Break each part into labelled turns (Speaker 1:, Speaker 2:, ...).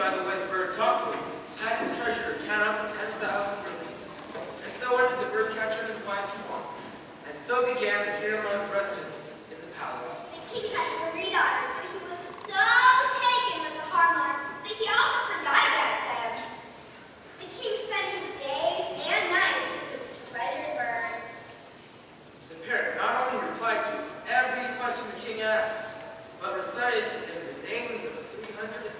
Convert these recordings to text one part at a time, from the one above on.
Speaker 1: by the way the bird talked to him, had his treasurer count up 10,000 rupees. And so entered the bird catcher and his wife Swan. And so began the Hiraman's residence in the palace.
Speaker 2: The king had 3 daughters, but he was so taken with the Harmon that he almost forgot about them. The king spent his days and nights with this treasured bird.
Speaker 1: The parrot not only replied to every question the king asked, but recited to him the names of 330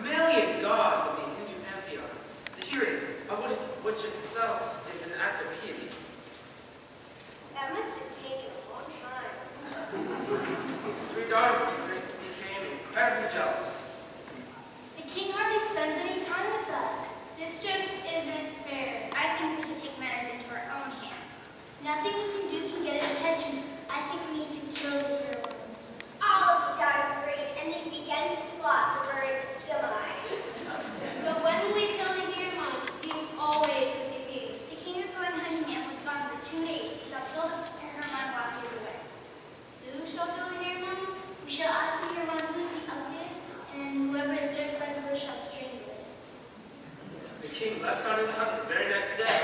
Speaker 1: million gods of the Hindu pantheon, the hearing of which itself is an act of piety.
Speaker 2: That must have taken a long time.
Speaker 1: The 3 daughters became incredibly jealous.
Speaker 3: The king hardly spends any time with us.
Speaker 4: This just isn't fair. I think we should take matters into our own hands.
Speaker 3: Nothing we can do can get his attention. I think we need to kill the hero.
Speaker 2: All of the daughters agreed, and they began to plot the bird's demise.
Speaker 4: But when will we kill the hero? He's always with the king. The king is going hunting and will be gone for 2 days. We shall kill the hero while he is away. Who shall kill the hero?
Speaker 3: We shall ask the hero who is the ugliest, and whoever is judged by the bush shall strangle it.
Speaker 1: The king left on his hunt the very next day,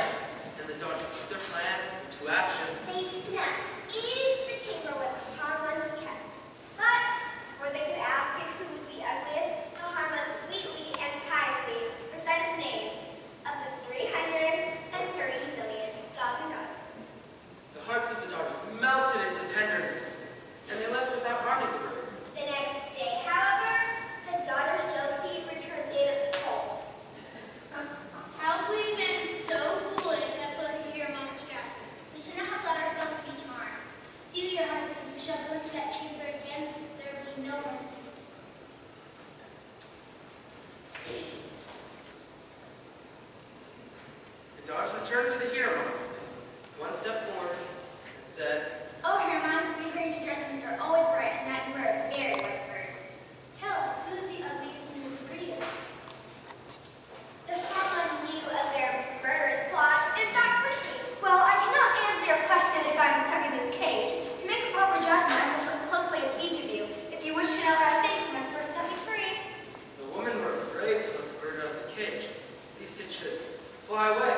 Speaker 1: and the daughters put their plan into action.
Speaker 2: They snuck into the chamber where the Harmon was kept. But before they could ask who was the ugliest, the Harmon sweetly and piously recited the names of the 330 million gods and goddesses.
Speaker 1: The hearts of the daughters melted into tenderness, and they left without harming the bird.
Speaker 2: The next day, however, the daughter's jealousy returned in full.
Speaker 4: How have we been so foolish as to let the hero distract us?
Speaker 3: We should not have let ourselves be charmed. Steal your horses. We shall go into that chamber again. There will be no mercy.
Speaker 1: The daughters returned to the hero, one step forward, and said,
Speaker 3: Oh, Herman, we heard your judgments are always right, and that you are a very wise bird. Tell us, who is the ugliest and who is the prettiest?
Speaker 2: The Harmon knew of their murderous plot and thought quickly.
Speaker 5: Well, I cannot answer your question if I'm stuck in this cage. To make a proper judgment, I must look closely at each of you. If you wish to know what I think, you must first set me free.
Speaker 1: the women were afraid to let the bird out of the cage, lest it should fly away.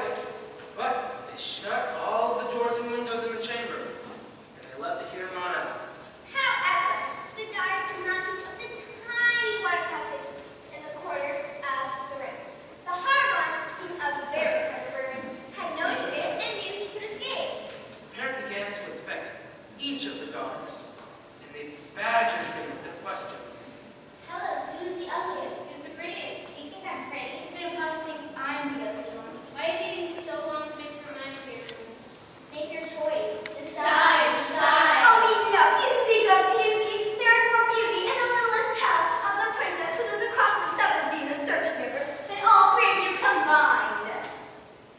Speaker 1: But they shut all of the doors and windows in the chamber, and they let the hero out.
Speaker 2: However, the daughters did not give up the tiny white passage in the corner of the room. The Harmon, being a very clever bird, had noticed it and knew he could escape.
Speaker 1: The parrot began to inspect each of the daughters, and they badgered him with their questions.
Speaker 3: Tell us, who is the ugliest?
Speaker 4: Who's the prettiest? Do you think I'm pretty?
Speaker 3: You're going to probably think I'm the ugly one.
Speaker 4: Why is it taking so long to make your mind clear?
Speaker 3: Make your choice.
Speaker 4: Decide, decide.
Speaker 5: Oh, you know, you speak of beauty. There is more beauty in the littlest tale of the princess who lives across the 17 and 13 rivers than all 3 of you combined.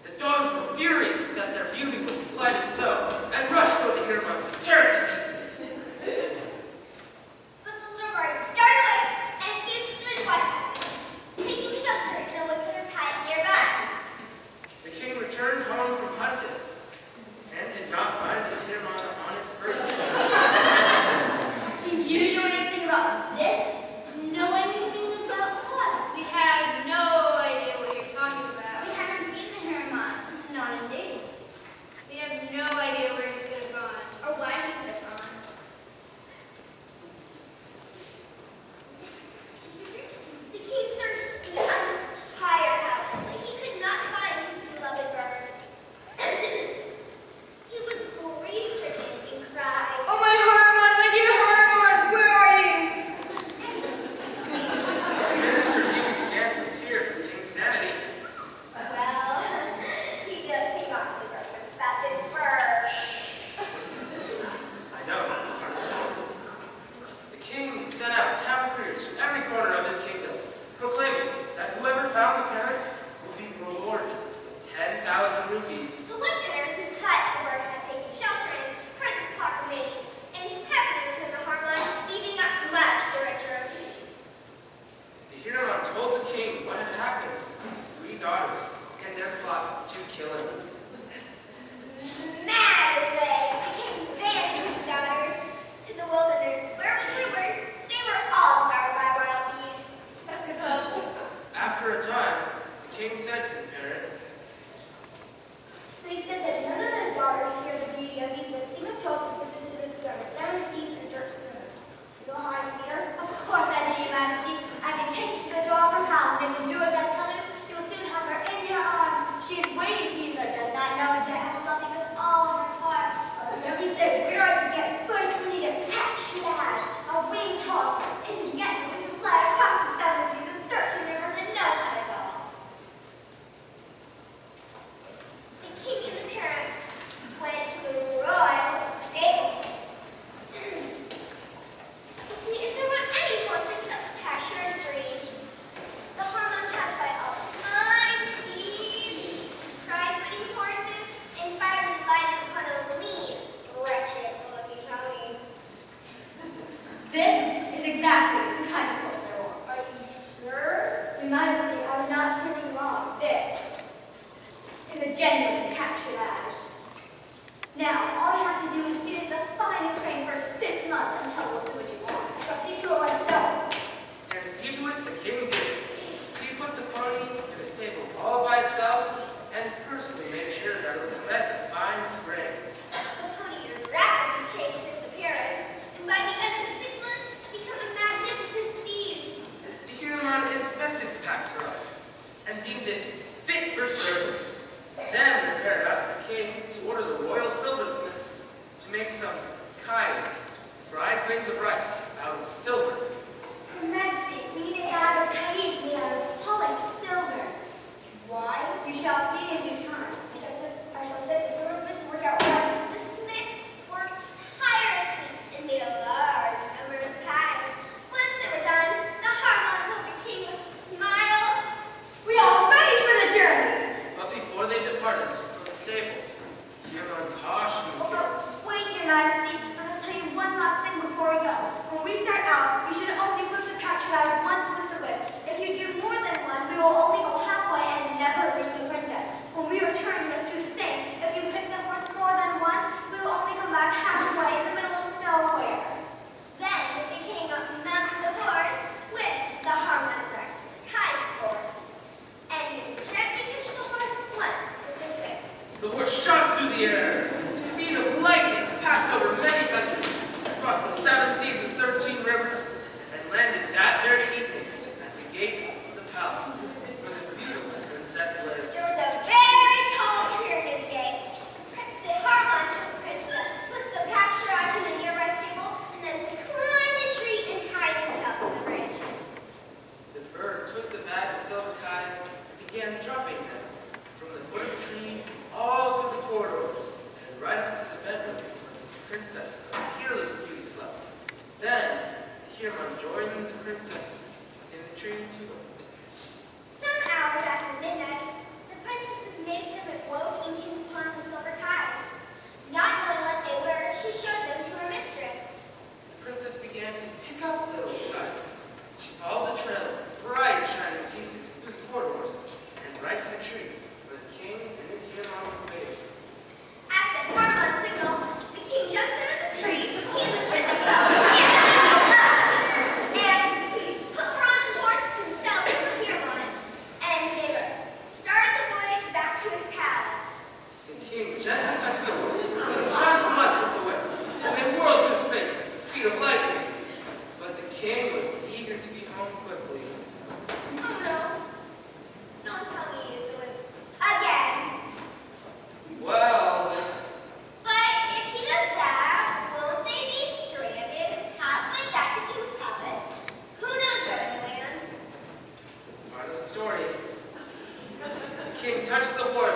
Speaker 1: The daughters were furious that their beauty was slighted so, and rushed toward the hero to tear it to pieces.
Speaker 2: But the little bird darted away and escaped through the water passage, taking shelter in a woodcutter's hut nearby.
Speaker 1: The king returned home from hunting, and did not find his hero on its perch.
Speaker 3: Do you know anything about this? Know anything about what?
Speaker 4: We have no idea what you're talking about.
Speaker 3: We haven't seen the Herman. Not in days.
Speaker 4: We have no idea where he could have gone.
Speaker 3: Or why he could have gone.
Speaker 2: The king searched the entire palace, but he could not find his beloved bird. He was grief-stricken and cried.
Speaker 5: Oh, my Harmon, my dear Harmon, where are you?
Speaker 1: The ministers even began to fear for the king's sanity.
Speaker 2: Well, he does seem awfully broken about this bird.
Speaker 1: I know, it's hard to say. The king sent out town criers to every corner of his kingdom, proclaiming that whoever found the parrot would be rewarded with 10,000 rupees.
Speaker 2: The woodcutter, whose hut the bird had taken shelter in, heard the proclamation, and happily returned the Harmon, leaving a much the richer.
Speaker 1: The hero told the king what had happened to his 3 daughters and their plot to kill him.
Speaker 2: Mad with rage, the king banished his daughters to the wilderness, where it was rumored they were all devoured by wild beasts.
Speaker 1: After a time, the king said to the parrot,
Speaker 5: So he said that none of the daughters share the beauty of even a single child to put this to this ground, 7 seas and dirt rivers. You know how I can meet her? Of course I do, Your Majesty. I can take you to the door of her palace, and if you do as I tell you, you will soon have her in your arms. She is waiting for you, but does not know that you have nothing with all of her heart. Whenever you say, where are you get? First we need a patchlage, a winged horse. If you get them, we can fly across the 7 seas and 13 rivers in no time at all.
Speaker 2: The king and the parrot went to the royal stable to see if there were any horses of pasture and breed. The Harmon passed by all the fine steeds, prize-winning horses, and finally lighted upon a lean, wretched-looking pony.
Speaker 5: This is exactly the kind of horse I want. Are you sure? Your Majesty, I would not steer you wrong. This is a genuine patchlage. Now, all you have to do is feed it the finest grain for 6 months until we'll do what you want. I'll see to it myself.
Speaker 1: and see to it the king did. He put the pony in the stable all by itself and personally made sure that it was fed the finest grain.
Speaker 2: The pony rapidly changed its appearance, and by the end of 6 months, had become a magnificent steed.
Speaker 1: The Huron inspected the Paxarot and deemed it fit for service. Then the parrot asked the king to order the royal silversmiths to make some kites, fried grains of rice out of silver.
Speaker 5: Your Majesty, we need a bag of cailloux made out of polished silver. Why? You shall see in due time. I shall set the silversmiths to work out well.
Speaker 2: The smith worked tirelessly and made a large number of kites. Once they were done, the Harmon told the king with a smile,
Speaker 5: We are ready for the journey.
Speaker 1: But before they departed from the stables, Huron cautioned the king.
Speaker 5: Wait, Your Majesty. I must tell you one last thing before we go. When we start out, you should only whip the patronage once with the whip. If you do more than one, we will only go halfway and never reach the princess. When we return, you must do the same. If you whip the horse more than once, we will only come back halfway in the middle of nowhere.
Speaker 2: then the king mounted the horse with the Harmon horse, kite horse, and gently touched the horse once with his whip.
Speaker 1: The horse shot through the air, with the speed of lightning, passed over many countries, across the 7 seas and 13 rivers, and landed that very evening at the gate of the palace, where the beautiful princess lived.
Speaker 2: There was a very tall tree near the gate. The Harmon took the princess, put the patronage in a nearby stable, and then to climb the tree and hide himself in the branches.
Speaker 1: The bird took the bag of silver kites and began dropping them from the foot of the tree all through the corridors and right up to the bedroom where the princess of peerless beauty slept. Then the Huron joined the princess in the tree too.
Speaker 2: Some hours after midnight, the princess's maidservant woke and came upon the silver kites. Not knowing what they were, she showed them to her mistress.
Speaker 1: The princess began to pick up the little kites. She followed the trail of bright shining pieces through the corridors and right to the tree where the king and his Huron were waiting.
Speaker 2: At the Harmon signal, the king jumps out of the tree, he and the princess both hit and he put her on his horse himself with the Huron, and they started the voyage back to his palace.
Speaker 1: The king gently touched the horse with just once with the whip, and they whirled through space at the speed of lightning. But the king was eager to be home quickly.
Speaker 2: Oh no. Don't tell me he used the whip again.
Speaker 1: Well,
Speaker 2: But if he does that, won't they be stranded halfway back to King's palace? Who knows where they land?
Speaker 1: it's part of the story. The king touched the horse